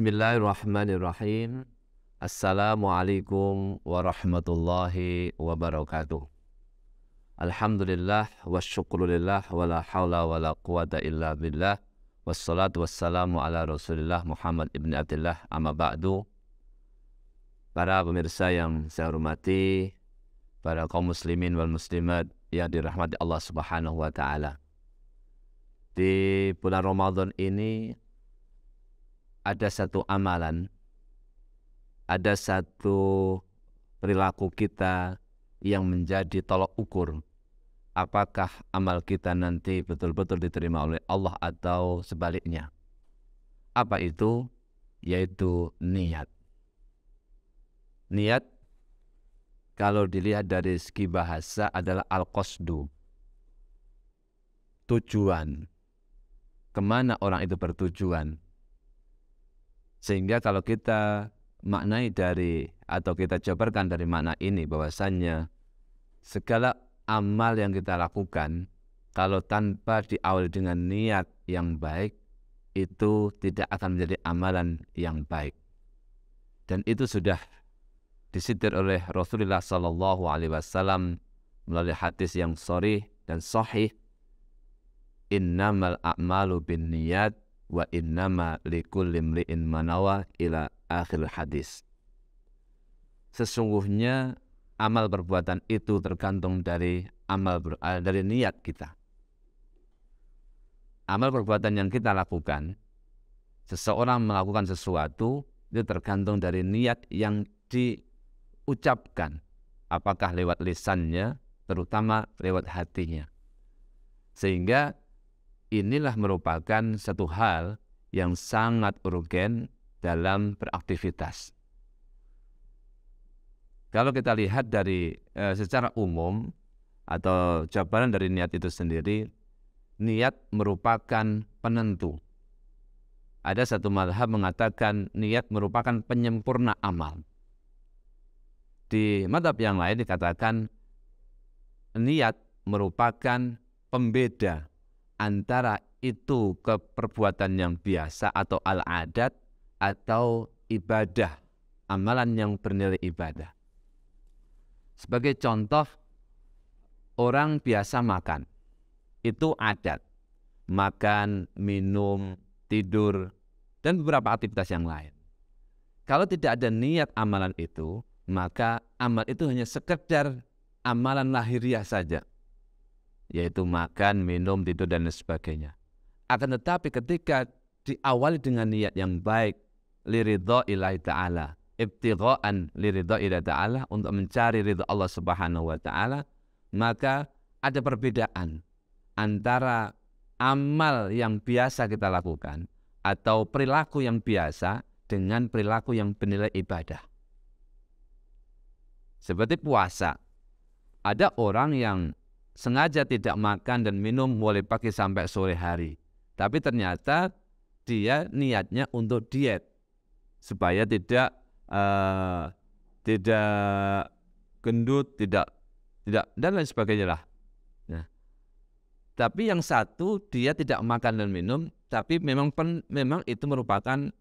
Bismillahirrahmanirrahim. Assalamualaikum warahmatullahi wabarakatuh. Alhamdulillah wa syukrulillah wa la hawla wa la quwata illa billah. Wassalatu wassalamu ala rasulillah Muhammad ibn Abdillah, amma ba'du. Para pemirsa yang saya hormati, para kaum muslimin wal muslimat yang dirahmati Allah subhanahu wa ta'ala. Di bulan Ramadan ini ada satu amalan, ada satu perilaku kita yang menjadi tolok ukur apakah amal kita nanti betul-betul diterima oleh Allah atau sebaliknya. Apa itu? Yaitu niat. Niat kalau dilihat dari segi bahasa adalah al-qasdu, tujuan, kemana orang itu bertujuan. Sehingga kalau kita maknai dari atau kita jabarkan dari makna ini bahwasannya segala amal yang kita lakukan kalau tanpa diawali dengan niat yang baik itu tidak akan menjadi amalan yang baik. Dan itu sudah disitir oleh Rasulullah SAW melalui hadis yang sharih dan sahih, innamal a'malu bin niyat wa innama likulli imri'in ma nawa ila akhir hadis. Sesungguhnya amal perbuatan itu tergantung dari dari niat kita. Amal perbuatan yang kita lakukan, seseorang melakukan sesuatu itu tergantung dari niat yang diucapkan, apakah lewat lisannya, terutama lewat hatinya. Sehingga inilah merupakan satu hal yang sangat urgen dalam beraktivitas. Kalau kita lihat dari secara umum atau jawaban dari niat itu sendiri, niat merupakan penentu. Ada satu mazhab mengatakan niat merupakan penyempurna amal. Di mazhab yang lain dikatakan niat merupakan pembeda antara itu ke perbuatan yang biasa atau al-adat atau ibadah, amalan yang bernilai ibadah. Sebagai contoh, orang biasa makan, itu adat. Makan, minum, tidur, dan beberapa aktivitas yang lain. Kalau tidak ada niat amalan itu, maka amal itu hanya sekedar amalan lahiriah saja, yaitu makan, minum, tidur, dan sebagainya. Akan tetapi ketika diawali dengan niat yang baik, liridha'illahi ta'ala, ibtigha'an liridha'illahi ta'ala, untuk mencari ridha Allah subhanahu wa ta'ala, maka ada perbedaan antara amal yang biasa kita lakukan atau perilaku yang biasa dengan perilaku yang bernilai ibadah. Seperti puasa, ada orang yang sengaja tidak makan dan minum mulai pagi sampai sore hari. Tapi ternyata dia niatnya untuk diet supaya tidak gendut, tidak dan lain sebagainya lah. Nah, tapi yang satu dia tidak makan dan minum, tapi memang itu merupakan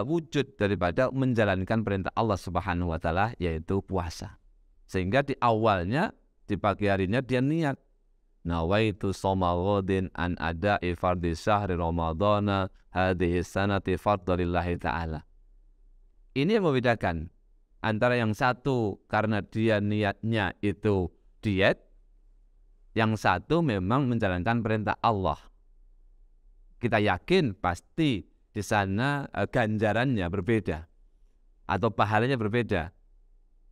wujud daripada menjalankan perintah Allah Subhanahu wa taala, yaitu puasa. Sehingga di awalnya, di pagi harinya dia niat, nawaitu shoma ghadin an ada'i fardhi syahri ramadhana hadhihi sanati fardlillahi ta'ala. Ini yang membedakan antara yang satu karena dia niatnya itu diet, yang satu memang menjalankan perintah Allah. Kita yakin pasti di sana ganjarannya berbeda atau pahalanya berbeda.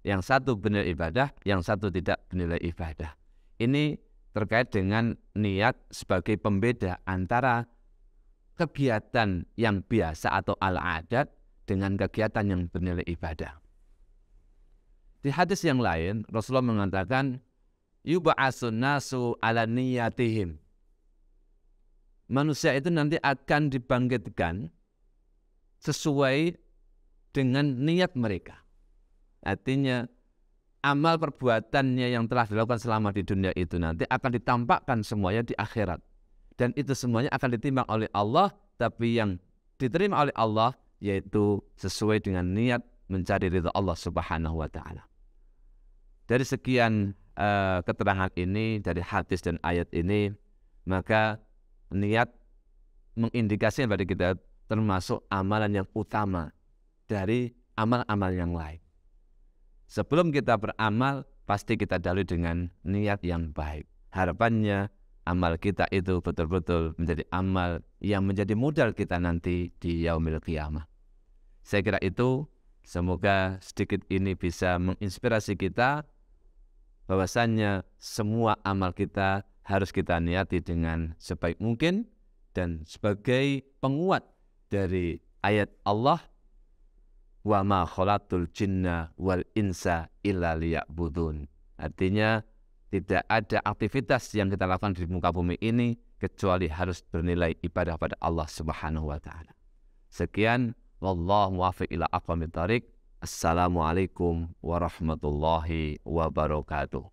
Yang satu bernilai ibadah, yang satu tidak bernilai ibadah. Ini terkait dengan niat sebagai pembeda antara kegiatan yang biasa atau al-adat dengan kegiatan yang bernilai ibadah. Di hadis yang lain, Rasulullah mengatakan, yub'atsun nasu ala niyatihim. Manusia itu nanti akan dibangkitkan sesuai dengan niat mereka. Artinya amal perbuatannya yang telah dilakukan selama di dunia itu nanti akan ditampakkan semuanya di akhirat. Dan itu semuanya akan ditimbang oleh Allah, tapi yang diterima oleh Allah, yaitu sesuai dengan niat mencari ridha Allah Subhanahu wa taala. Dari sekian keterangan ini, dari hadis dan ayat ini, maka niat mengindikasikan pada kita termasuk amalan yang utama dari amal-amal yang lain. Sebelum kita beramal, pasti kita dahului dengan niat yang baik. Harapannya amal kita itu betul-betul menjadi amal yang menjadi modal kita nanti di yaumil qiyamah. Saya kira itu, semoga sedikit ini bisa menginspirasi kita bahwasannya semua amal kita harus kita niati dengan sebaik mungkin dan sebagai penguat dari ayat Allah, wa ma khalaqtul jinna wal insa illa liya'budun. Artinya tidak ada aktivitas yang kita lakukan di muka bumi ini kecuali harus bernilai ibadah pada Allah Subhanahu wa taala. Sekian, wallahu muwaffiq ila aqwamit thariq. Assalamualaikum warahmatullahi wabarakatuh.